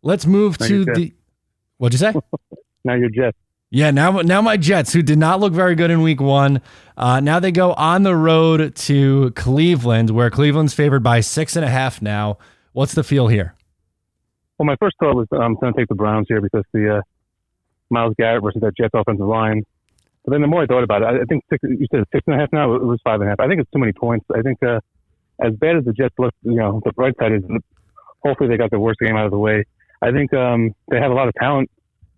Let's move Now to your the. What'd you say? Now your Jets. Yeah, now my Jets, who did not look very good in week one, now they go on the road to Cleveland, where Cleveland's favored by 6.5 now. What's the feel here? Well, my first thought was I'm going to take the Browns here because the Myles Garrett versus that Jets offensive line. But then the more I thought about it, I think you said 6.5 now. It was 5.5. I think it's too many points. I think as bad as the Jets look, the bright side is hopefully they got the worst game out of the way. I think they have a lot of talent.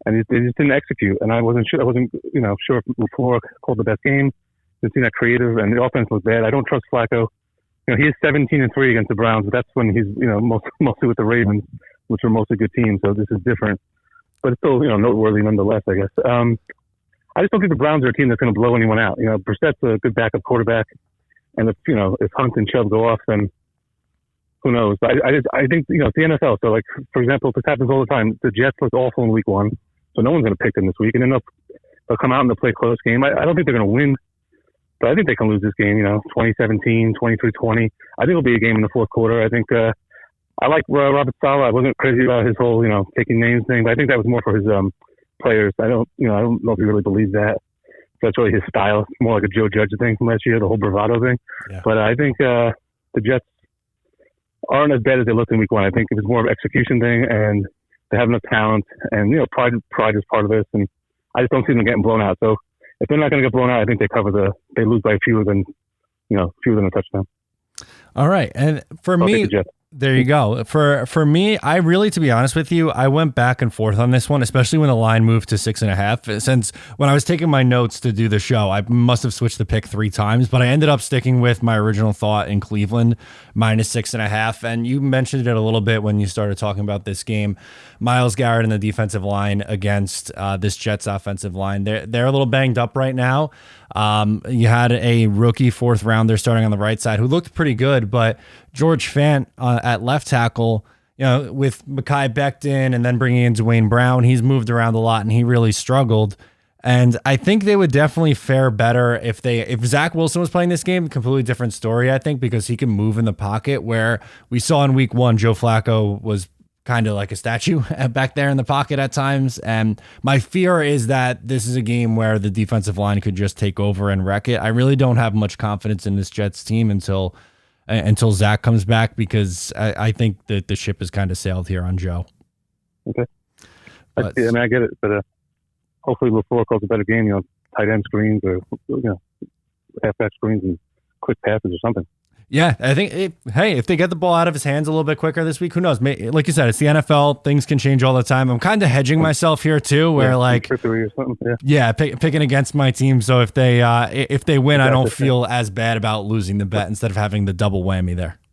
And they just didn't execute. And I wasn't sure if LaFleur called the best game. Didn't seem that creative, and the offense was bad. I don't trust Flacco. He is 17-3 against the Browns, but that's when he's mostly with the Ravens, which are mostly good teams. So this is different, but it's still noteworthy nonetheless, I guess. I just don't think the Browns are a team that's going to blow anyone out. Brissett's a good backup quarterback, and if Hunt and Chubb go off, then who knows? But I think it's the NFL. So like for example, this happens all the time. The Jets looked awful in week one. So no one's going to pick them this week, and then they'll come out and they'll play a close game. I don't think they're going to win, but I think they can lose this game, 2017, 23-20. I think it'll be a game in the fourth quarter. I think I like Robert Saleh. I wasn't crazy about his whole, taking names thing, but I think that was more for his players. I don't know if he really believes that. That's really his style. It's more like a Joe Judge thing from last year, the whole bravado thing. Yeah. But I think the Jets aren't as bad as they looked in week one. I think it was more of an execution thing, and they have enough talent, and pride is part of this, and I just don't see them getting blown out. So if they're not going to get blown out, I think they lose by fewer than a touchdown. All right, and for me, there you go. For me, I really, to be honest with you, I went back and forth on this one, especially when the line moved to 6.5. Since when I was taking my notes to do the show, I must have switched the pick 3 times, but I ended up sticking with my original thought in Cleveland minus 6.5. And you mentioned it a little bit when you started talking about this game. Myles Garrett and the defensive line against this Jets offensive line. They're a little banged up right now. You had a rookie 4th rounder starting on the right side who looked pretty good, but George Fant at left tackle, with Mekhi Becton and then bringing in Dwayne Brown, he's moved around a lot and he really struggled. And I think they would definitely fare better if Zach Wilson was playing this game. Completely different story, I think, because he can move in the pocket, where we saw in week one, Joe Flacco was kind of like a statue back there in the pocket at times. And my fear is that this is a game where the defensive line could just take over and wreck it. I really don't have much confidence in this Jets team until Zach comes back, because I think that the ship has kind of sailed here on Joe. Okay. I get it, but hopefully LaFleur calls a better game, tight end screens or, halfback screens and quick passes or something. Yeah, I think, if they get the ball out of his hands a little bit quicker this week, who knows? Like you said, it's the NFL. Things can change all the time. I'm kind of hedging myself here too, where picking against my team. So if they win, I don't feel as bad about losing the bet instead of having the double whammy there.